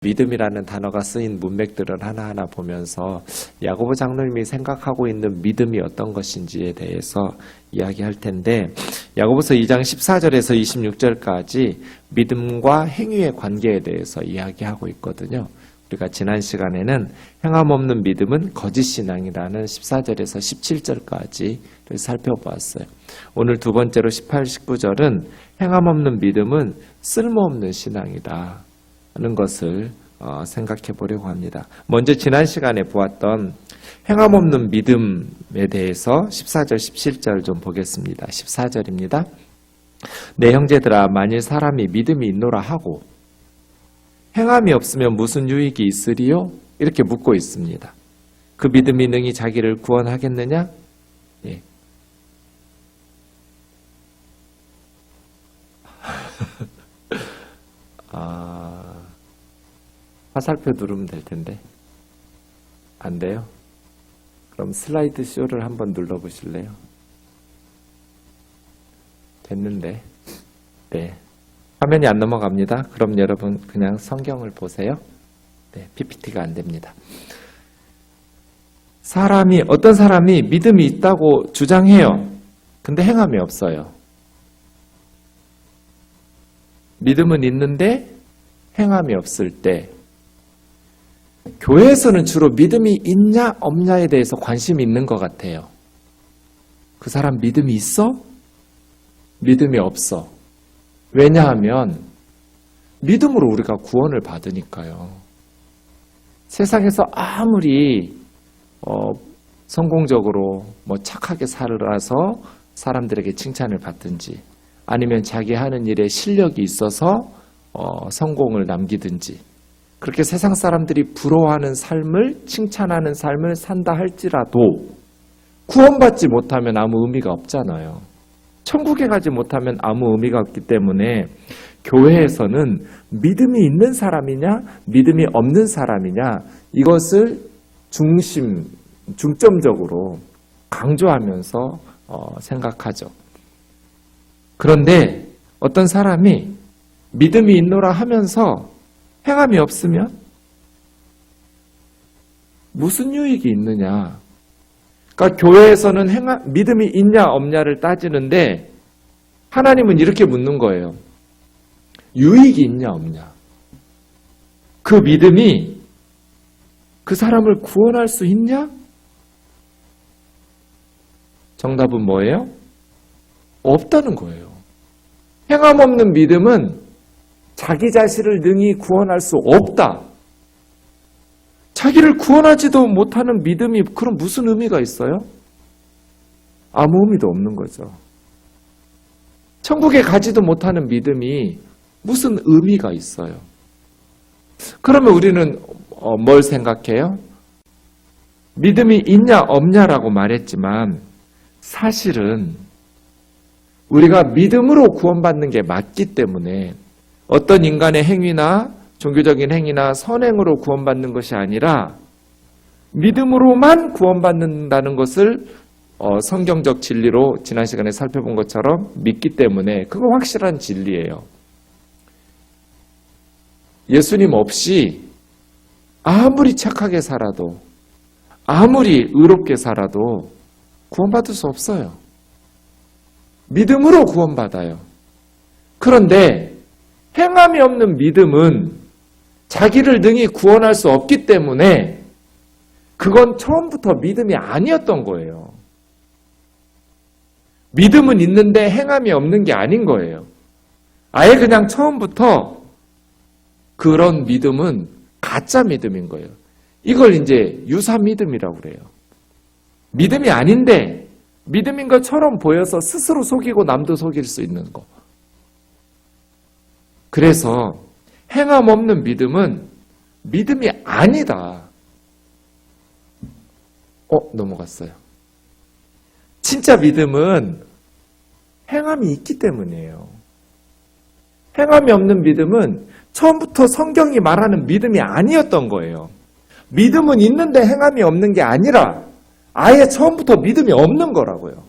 믿음이라는 단어가 쓰인 문맥들을 하나하나 보면서 야고보 장로님이 생각하고 있는 믿음이 어떤 것인지에 대해서 이야기할 텐데, 야고보서 2장 14절에서 26절까지 믿음과 행위의 관계에 대해서 이야기하고 있거든요. 우리가 지난 시간에는 행함 없는 믿음은 거짓 신앙이라는 14절에서 17절까지 살펴보았어요. 오늘 두 번째로 18, 19절은 행함 없는 믿음은 쓸모없는 신앙이다 하는 것을 생각해 보려고 합니다. 먼저 지난 시간에 보았던 행함 없는 믿음에 대해서 14절, 17절 좀 보겠습니다. 14절입니다. 내 형제들아, 만일 사람이 믿음이 있노라 하고 행함이 없으면 무슨 유익이 있으리요? 이렇게 묻고 있습니다. 그 믿음이 능히 자기를 구원하겠느냐? 예. 화살표 누르면 될 텐데. 안 돼요? 그럼 슬라이드 쇼를 한번 눌러보실래요? 됐는데. 네. 화면이 안 넘어갑니다. 그럼 여러분 그냥 성경을 보세요. 네, PPT가 안 됩니다. 어떤 사람이 믿음이 있다고 주장해요. 근데 행함이 없어요. 믿음은 있는데 행함이 없을 때, 교회에서는 주로 믿음이 있냐 없냐에 대해서 관심이 있는 것 같아요. 그 사람 믿음이 있어? 믿음이 없어. 왜냐하면 믿음으로 우리가 구원을 받으니까요. 세상에서 아무리 성공적으로 착하게 살아서 사람들에게 칭찬을 받든지, 아니면 자기 하는 일에 실력이 있어서 성공을 남기든지, 그렇게 세상 사람들이 부러워하는 삶을, 칭찬하는 삶을 산다 할지라도 구원받지 못하면 아무 의미가 없잖아요. 천국에 가지 못하면 아무 의미가 없기 때문에 교회에서는 믿음이 있는 사람이냐 믿음이 없는 사람이냐, 이것을 중점적으로 강조하면서 생각하죠. 그런데 어떤 사람이 믿음이 있노라 하면서 행함이 없으면 무슨 유익이 있느냐? 그러니까 교회에서는 믿음이 있냐 없냐를 따지는데, 하나님은 이렇게 묻는 거예요. 유익이 있냐 없냐? 그 믿음이 그 사람을 구원할 수 있냐? 정답은 뭐예요? 없다는 거예요. 행함 없는 믿음은 자기 자신을 능히 구원할 수 없다. 자기를 구원하지도 못하는 믿음이 그럼 무슨 의미가 있어요? 아무 의미도 없는 거죠. 천국에 가지도 못하는 믿음이 무슨 의미가 있어요? 그러면 우리는 뭘 생각해요? 믿음이 있냐 없냐라고 말했지만, 사실은 우리가 믿음으로 구원받는 게 맞기 때문에 어떤 인간의 행위나 종교적인 행위나 선행으로 구원받는 것이 아니라 믿음으로만 구원받는다는 것을 성경적 진리로 지난 시간에 살펴본 것처럼 믿기 때문에 그거 확실한 진리예요. 예수님 없이 아무리 착하게 살아도, 아무리 의롭게 살아도 구원받을 수 없어요. 믿음으로 구원받아요. 그런데 행함이 없는 믿음은 자기를 능히 구원할 수 없기 때문에 그건 처음부터 믿음이 아니었던 거예요. 믿음은 있는데 행함이 없는 게 아닌 거예요. 아예 그냥 처음부터 그런 믿음은 가짜 믿음인 거예요. 이걸 이제 유사 믿음이라고 그래요. 믿음이 아닌데 믿음인 것처럼 보여서 스스로 속이고 남도 속일 수 있는 거. 그래서 행함 없는 믿음은 믿음이 아니다. 넘어갔어요. 진짜 믿음은 행함이 있기 때문이에요. 행함이 없는 믿음은 처음부터 성경이 말하는 믿음이 아니었던 거예요. 믿음은 있는데 행함이 없는 게 아니라 아예 처음부터 믿음이 없는 거라고요.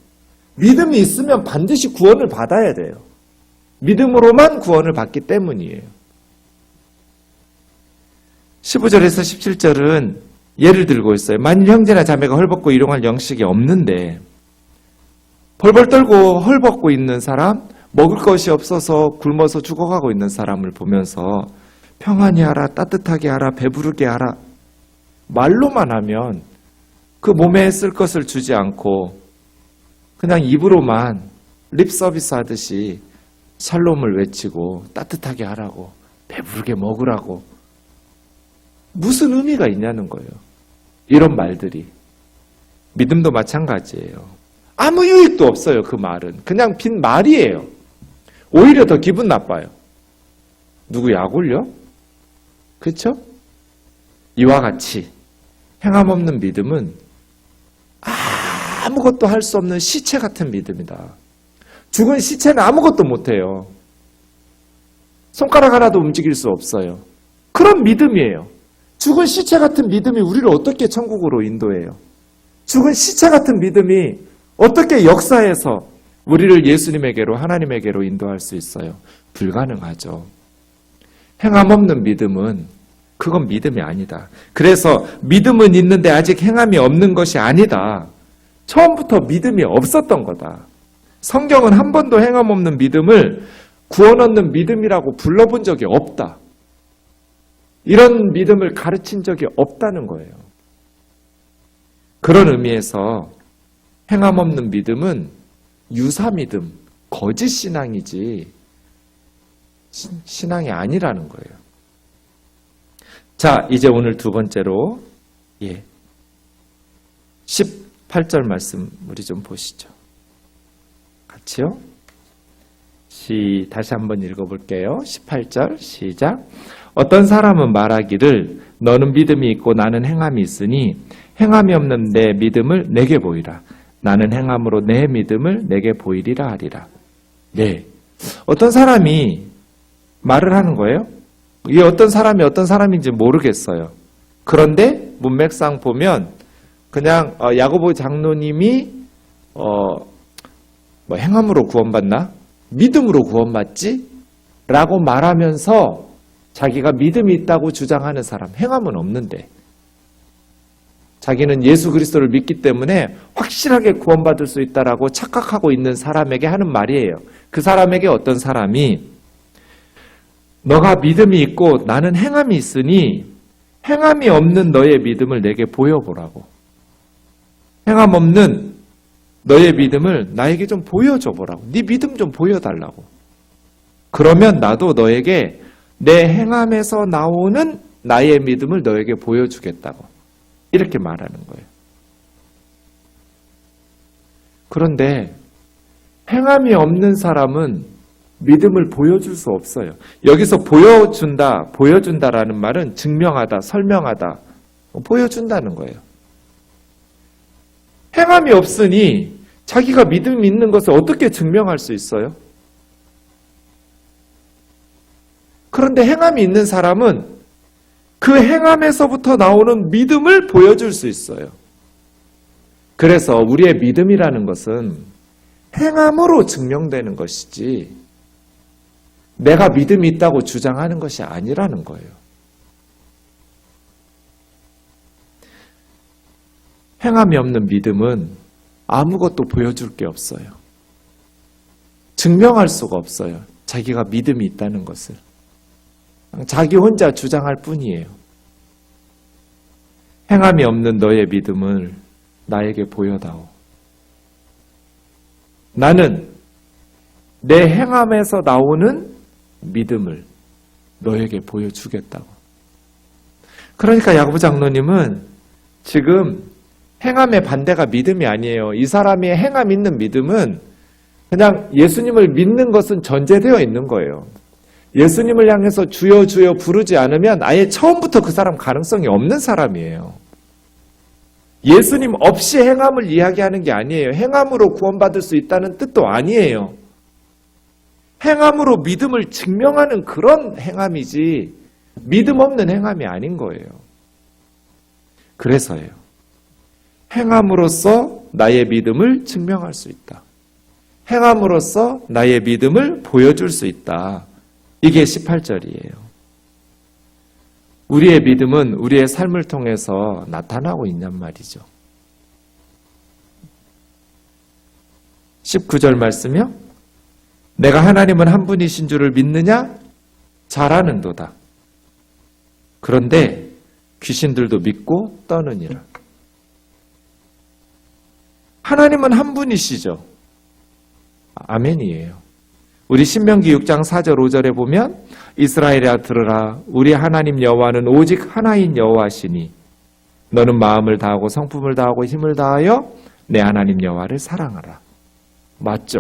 믿음이 있으면 반드시 구원을 받아야 돼요. 믿음으로만 구원을 받기 때문이에요. 15절에서 17절은 예를 들고 있어요. 만일 형제나 자매가 헐벗고 일용할 양식이 없는데 벌벌 떨고 헐벗고 있는 사람, 먹을 것이 없어서 굶어서 죽어가고 있는 사람을 보면서 평안히 하라, 따뜻하게 하라, 배부르게 하라 말로만 하면 그 몸에 쓸 것을 주지 않고 그냥 입으로만 립 서비스 하듯이 샬롬을 외치고 따뜻하게 하라고 배부르게 먹으라고 무슨 의미가 있냐는 거예요. 이런 말들이. 믿음도 마찬가지예요. 아무 유익도 없어요. 그 말은. 그냥 빈 말이에요. 오히려 더 기분 나빠요. 누구 약 올려? 그렇죠? 이와 같이 행함 없는 믿음은 아무것도 할 수 없는 시체 같은 믿음이다. 죽은 시체는 아무것도 못해요. 손가락 하나도 움직일 수 없어요. 그런 믿음이에요. 죽은 시체 같은 믿음이 우리를 어떻게 천국으로 인도해요? 죽은 시체 같은 믿음이 어떻게 역사에서 우리를 예수님에게로 하나님에게로 인도할 수 있어요? 불가능하죠. 행함 없는 믿음은 그건 믿음이 아니다. 그래서 믿음은 있는데 아직 행함이 없는 것이 아니다. 처음부터 믿음이 없었던 거다. 성경은 한 번도 행함 없는 믿음을 구원 얻는 믿음이라고 불러본 적이 없다. 이런 믿음을 가르친 적이 없다는 거예요. 그런 의미에서 행함 없는 믿음은 유사 믿음, 거짓 신앙이지 신앙이 아니라는 거예요. 자, 이제 오늘 두 번째로 18절 말씀 우리 좀 보시죠. 같이요. 다시 한번 읽어볼게요. 18절 시작. 어떤 사람은 말하기를 너는 믿음이 있고 나는 행함이 있으니 행함이 없는 내 믿음을 내게 보이라. 나는 행함으로 내 믿음을 내게 보이리라 하리라. 네. 어떤 사람이 말을 하는 거예요. 이게 어떤 사람이 어떤 사람인지 모르겠어요. 그런데 문맥상 보면 그냥 야고보 장로님이 행함으로 구원받나? 믿음으로 구원받지? 라고 말하면서 자기가 믿음이 있다고 주장하는 사람, 행함은 없는데 자기는 예수 그리스도를 믿기 때문에 확실하게 구원받을 수 있다라고 착각하고 있는 사람에게 하는 말이에요. 그 사람에게 어떤 사람이 너가 믿음이 있고 나는 행함이 있으니 행함이 없는 너의 믿음을 내게 보여보라고. 행함 없는 너의 믿음을 나에게 좀 보여줘 보라고. 네 믿음 좀 보여달라고. 그러면 나도 너에게 내 행함에서 나오는 나의 믿음을 너에게 보여주겠다고. 이렇게 말하는 거예요. 그런데 행함이 없는 사람은 믿음을 보여줄 수 없어요. 여기서 보여준다라는 말은 증명하다, 설명하다, 보여준다는 거예요. 행함이 없으니 자기가 믿음이 있는 것을 어떻게 증명할 수 있어요? 그런데 행함이 있는 사람은 그 행함에서부터 나오는 믿음을 보여줄 수 있어요. 그래서 우리의 믿음이라는 것은 행함으로 증명되는 것이지 내가 믿음이 있다고 주장하는 것이 아니라는 거예요. 행함이 없는 믿음은 아무것도 보여줄 게 없어요. 증명할 수가 없어요. 자기가 믿음이 있다는 것을. 자기 혼자 주장할 뿐이에요. 행함이 없는 너의 믿음을 나에게 보여다오. 나는 내 행함에서 나오는 믿음을 너에게 보여주겠다고. 그러니까 야고보 장로님은 지금 행함의 반대가 믿음이 아니에요. 이 사람이 행함 있는 믿음은 그냥 예수님을 믿는 것은 전제되어 있는 거예요. 예수님을 향해서 주여 주여 부르지 않으면 아예 처음부터 그 사람 가능성이 없는 사람이에요. 예수님 없이 행함을 이야기하는 게 아니에요. 행함으로 구원받을 수 있다는 뜻도 아니에요. 행함으로 믿음을 증명하는 그런 행함이지 믿음 없는 행함이 아닌 거예요. 그래서예요. 행함으로써 나의 믿음을 증명할 수 있다. 행함으로써 나의 믿음을 보여줄 수 있다. 이게 18절이에요. 우리의 믿음은 우리의 삶을 통해서 나타나고 있냔 말이죠. 19절 말씀이요. 내가 하나님은 한 분이신 줄을 믿느냐? 잘 아는도다. 그런데 귀신들도 믿고 떠느니라. 하나님은 한 분이시죠. 아멘이에요. 우리 신명기 6장 4절 5절에 보면 이스라엘아 들으라 우리 하나님 여호와는 오직 하나인 여호와시니 너는 마음을 다하고 성품을 다하고 힘을 다하여 내 하나님 여호와를 사랑하라. 맞죠?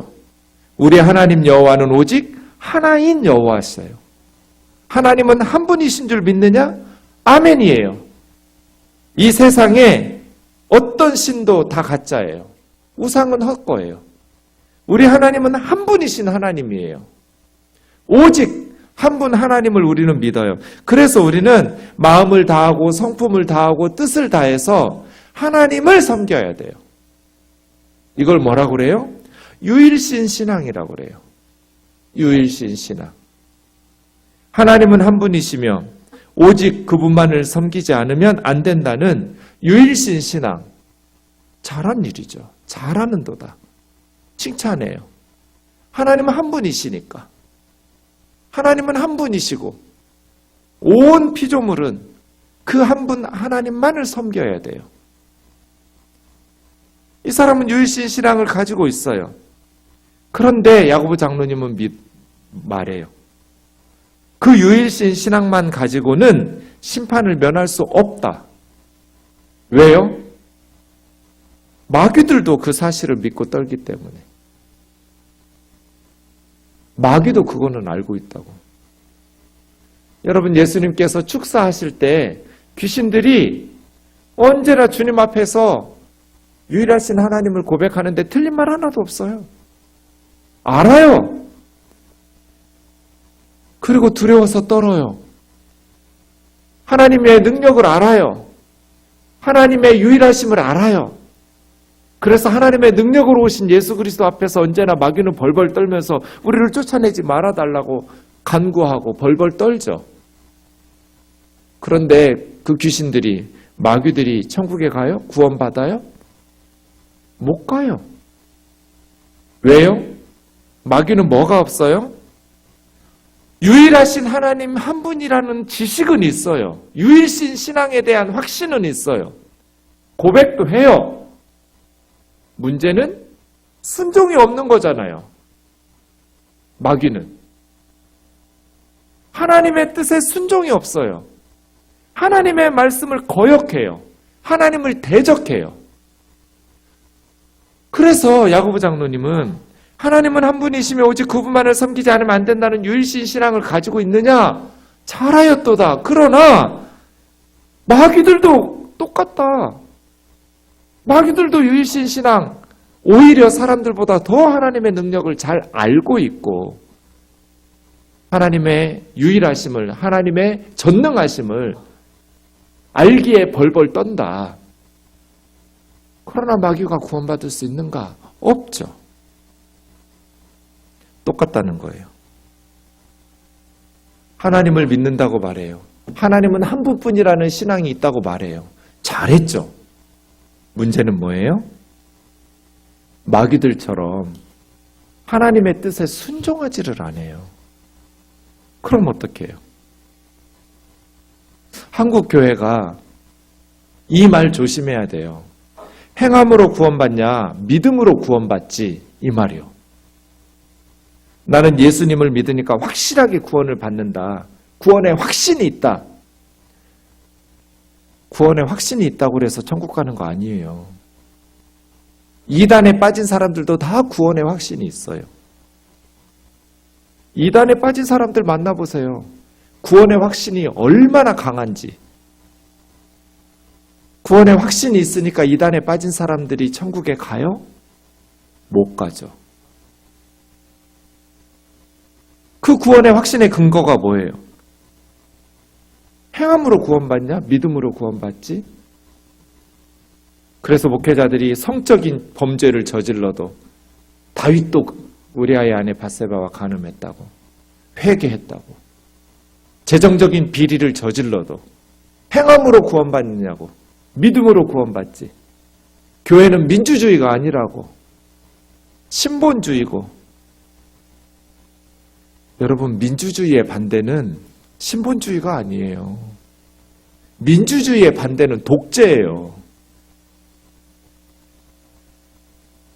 우리 하나님 여호와는 오직 하나인 여호와시요. 하나님은 한 분이신 줄 믿느냐? 아멘이에요. 이 세상에 어떤 신도 다 가짜예요. 우상은 헛거예요. 우리 하나님은 한 분이신 하나님이에요. 오직 한 분 하나님을 우리는 믿어요. 그래서 우리는 마음을 다하고 성품을 다하고 뜻을 다해서 하나님을 섬겨야 돼요. 이걸 뭐라고 그래요? 유일신 신앙이라고 그래요. 유일신 신앙. 하나님은 한 분이시며 오직 그분만을 섬기지 않으면 안 된다는 유일신 신앙. 잘한 일이죠. 잘하는도다. 칭찬해요. 하나님은 한 분이시니까. 하나님은 한 분이시고 온 피조물은 그 한 분 하나님만을 섬겨야 돼요. 이 사람은 유일신 신앙을 가지고 있어요. 그런데 야고보 장로님은 말해요. 그 유일신 신앙만 가지고는 심판을 면할 수 없다. 왜요? 마귀들도 그 사실을 믿고 떨기 때문에. 마귀도 그거는 알고 있다고. 여러분, 예수님께서 축사하실 때 귀신들이 언제나 주님 앞에서 유일하신 하나님을 고백하는데 틀린 말 하나도 없어요. 알아요. 그리고 두려워서 떨어요. 하나님의 능력을 알아요. 하나님의 유일하심을 알아요. 그래서 하나님의 능력으로 오신 예수 그리스도 앞에서 언제나 마귀는 벌벌 떨면서 우리를 쫓아내지 말아달라고 간구하고 벌벌 떨죠. 그런데 그 귀신들이, 마귀들이 천국에 가요? 구원받아요? 못 가요. 왜요? 마귀는 뭐가 없어요? 유일하신 하나님 한 분이라는 지식은 있어요. 유일신 신앙에 대한 확신은 있어요. 고백도 해요. 문제는 순종이 없는 거잖아요. 마귀는. 하나님의 뜻에 순종이 없어요. 하나님의 말씀을 거역해요. 하나님을 대적해요. 그래서 야고보 장로님은 하나님은 한 분이시며 오직 그분만을 섬기지 않으면 안 된다는 유일신 신앙을 가지고 있느냐? 잘하였도다. 그러나 마귀들도 똑같다. 마귀들도 유일신 신앙, 오히려 사람들보다 더 하나님의 능력을 잘 알고 있고 하나님의 유일하심을, 하나님의 전능하심을 알기에 벌벌 떤다. 그러나 마귀가 구원받을 수 있는가? 없죠. 똑같다는 거예요. 하나님을 믿는다고 말해요. 하나님은 한 분뿐이라는 신앙이 있다고 말해요. 잘했죠. 문제는 뭐예요? 마귀들처럼 하나님의 뜻에 순종하지를 않아요. 그럼 어떻게 해요? 한국 교회가 이 말 조심해야 돼요. 행함으로 구원받냐, 믿음으로 구원받지, 이 말이요. 나는 예수님을 믿으니까 확실하게 구원을 받는다. 구원에 확신이 있다. 구원에 확신이 있다고 해서 천국 가는 거 아니에요. 이단에 빠진 사람들도 다 구원에 확신이 있어요. 이단에 빠진 사람들 만나보세요. 구원의 확신이 얼마나 강한지. 구원의 확신이 있으니까 이단에 빠진 사람들이 천국에 가요? 못 가죠. 그 구원의 확신의 근거가 뭐예요? 행함으로 구원받냐? 믿음으로 구원받지? 그래서 목회자들이 성적인 범죄를 저질러도 다윗도 우리아의 아내 밧세바와 간음했다고, 회개했다고, 재정적인 비리를 저질러도 행함으로 구원받느냐고. 믿음으로 구원받지. 교회는 민주주의가 아니라고. 신본주의고. 여러분, 민주주의의 반대는 신본주의가 아니에요. 민주주의의 반대는 독재예요.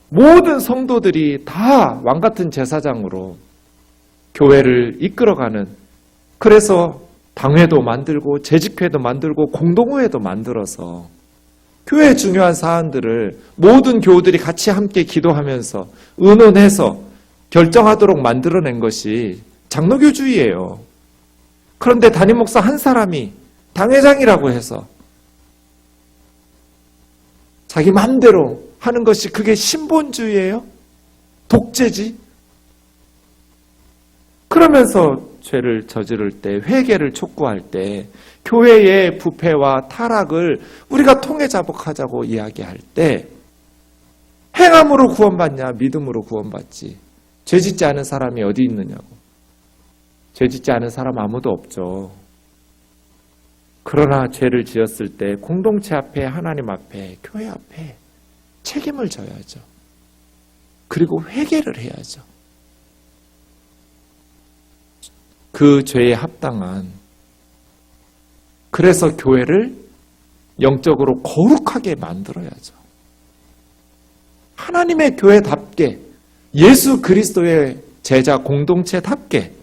모든 성도들이 다 왕같은 제사장으로 교회를 이끌어가는, 그래서 당회도 만들고 재직회도 만들고 공동회도 만들어서 교회의 중요한 사안들을 모든 교우들이 같이 함께 기도하면서 의논해서 결정하도록 만들어낸 것이 장로교주의예요. 그런데 담임 목사 한 사람이 당회장이라고 해서 자기 마음대로 하는 것이, 그게 신본주의예요? 독재지? 그러면서 죄를 저지를 때, 회개를 촉구할 때, 교회의 부패와 타락을 우리가 통해 자복하자고 이야기할 때, 행함으로 구원받냐, 믿음으로 구원받지. 죄 짓지 않은 사람이 어디 있느냐고. 죄 짓지 않은 사람 아무도 없죠. 그러나 죄를 지었을 때 공동체 앞에, 하나님 앞에, 교회 앞에 책임을 져야죠. 그리고 회개를 해야죠. 그 죄에 합당한, 그래서 교회를 영적으로 거룩하게 만들어야죠. 하나님의 교회답게, 예수 그리스도의 제자 공동체답게,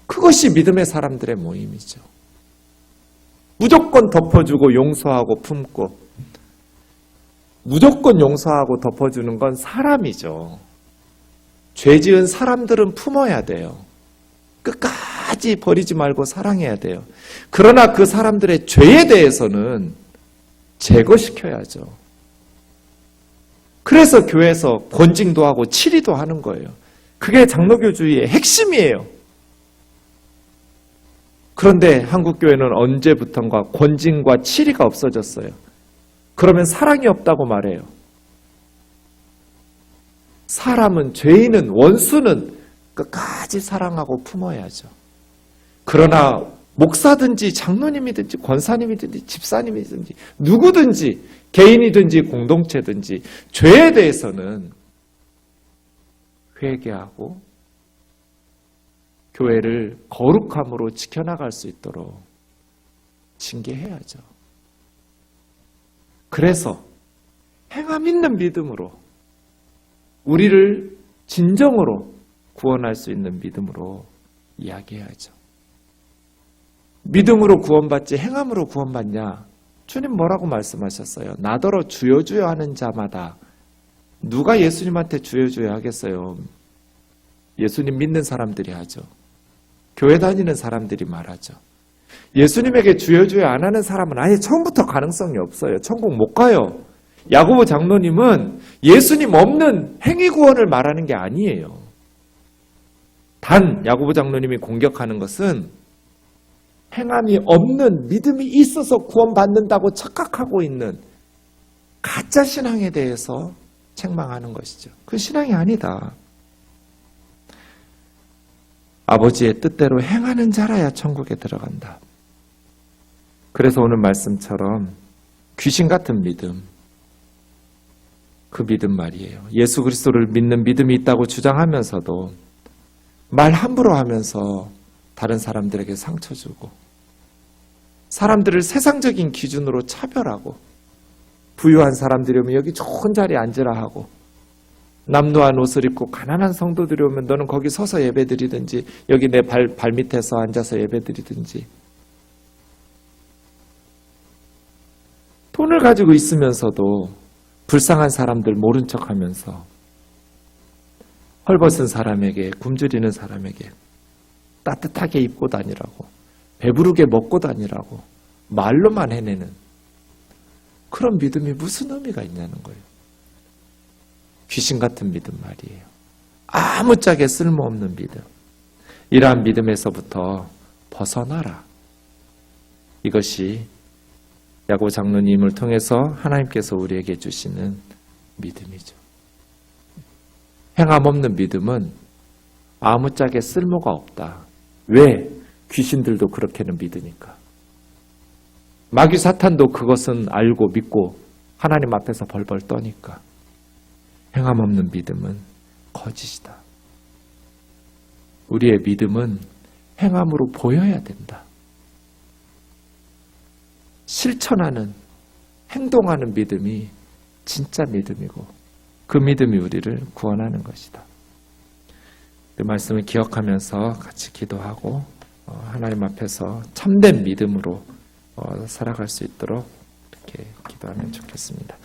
그것이 믿음의 사람들의 모임이죠. 무조건 덮어주고 용서하고 품고, 무조건 용서하고 덮어주는 건 사람이죠. 죄 지은 사람들은 품어야 돼요. 끝까지 버리지 말고 사랑해야 돼요. 그러나 그 사람들의 죄에 대해서는 제거시켜야죠. 그래서 교회에서 권징도 하고 치리도 하는 거예요. 그게 장로교주의의 핵심이에요. 그런데 한국교회는 언제부턴가 권징과 치리가 없어졌어요. 그러면 사랑이 없다고 말해요. 사람은, 죄인은, 원수는 끝까지 사랑하고 품어야죠. 그러나 목사든지 장로님이든지 권사님이든지 집사님이든지 누구든지, 개인이든지 공동체든지 죄에 대해서는 회개하고 교회를 거룩함으로 지켜나갈 수 있도록 징계해야죠. 그래서 행함 있는 믿음으로, 우리를 진정으로 구원할 수 있는 믿음으로 이야기해야죠. 믿음으로 구원받지 행함으로 구원받냐? 주님 뭐라고 말씀하셨어요? 나더러 주여 주여 하는 자마다. 누가 예수님한테 주여 주여 하겠어요? 예수님 믿는 사람들이 하죠. 교회 다니는 사람들이 말하죠. 예수님에게 주여 주여 안 하는 사람은 아예 처음부터 가능성이 없어요. 천국 못 가요. 야고보 장로님은 예수님 없는 행위 구원을 말하는 게 아니에요. 단 야고보 장로님이 공격하는 것은 행함이 없는, 믿음이 있어서 구원받는다고 착각하고 있는 가짜 신앙에 대해서 책망하는 것이죠. 그 신앙이 아니다. 아버지의 뜻대로 행하는 자라야 천국에 들어간다. 그래서 오늘 말씀처럼 귀신 같은 믿음, 그 믿음 말이에요. 예수 그리스도를 믿는 믿음이 있다고 주장하면서도 말 함부로 하면서 다른 사람들에게 상처 주고, 사람들을 세상적인 기준으로 차별하고, 부유한 사람들이 오면 여기 좋은 자리에 앉으라 하고, 남루한 옷을 입고 가난한 성도들이 오면 너는 거기 서서 예배드리든지 여기 내 발 밑에서 앉아서 예배드리든지, 돈을 가지고 있으면서도 불쌍한 사람들 모른 척하면서 헐벗은 사람에게, 굶주리는 사람에게 따뜻하게 입고 다니라고, 배부르게 먹고 다니라고 말로만 해내는 그런 믿음이 무슨 의미가 있냐는 거예요. 귀신 같은 믿음 말이에요. 아무짝에 쓸모없는 믿음. 이러한 믿음에서부터 벗어나라. 이것이 야고보 장로님을 통해서 하나님께서 우리에게 주시는 믿음이죠. 행함 없는 믿음은 아무짝에 쓸모가 없다. 왜? 귀신들도 그렇게는 믿으니까. 마귀 사탄도 그것은 알고 믿고 하나님 앞에서 벌벌 떠니까. 행함 없는 믿음은 거짓이다. 우리의 믿음은 행함으로 보여야 된다. 실천하는, 행동하는 믿음이 진짜 믿음이고 그 믿음이 우리를 구원하는 것이다. 그 말씀을 기억하면서 같이 기도하고 하나님 앞에서 참된 믿음으로 살아갈 수 있도록 이렇게 기도하면 좋겠습니다.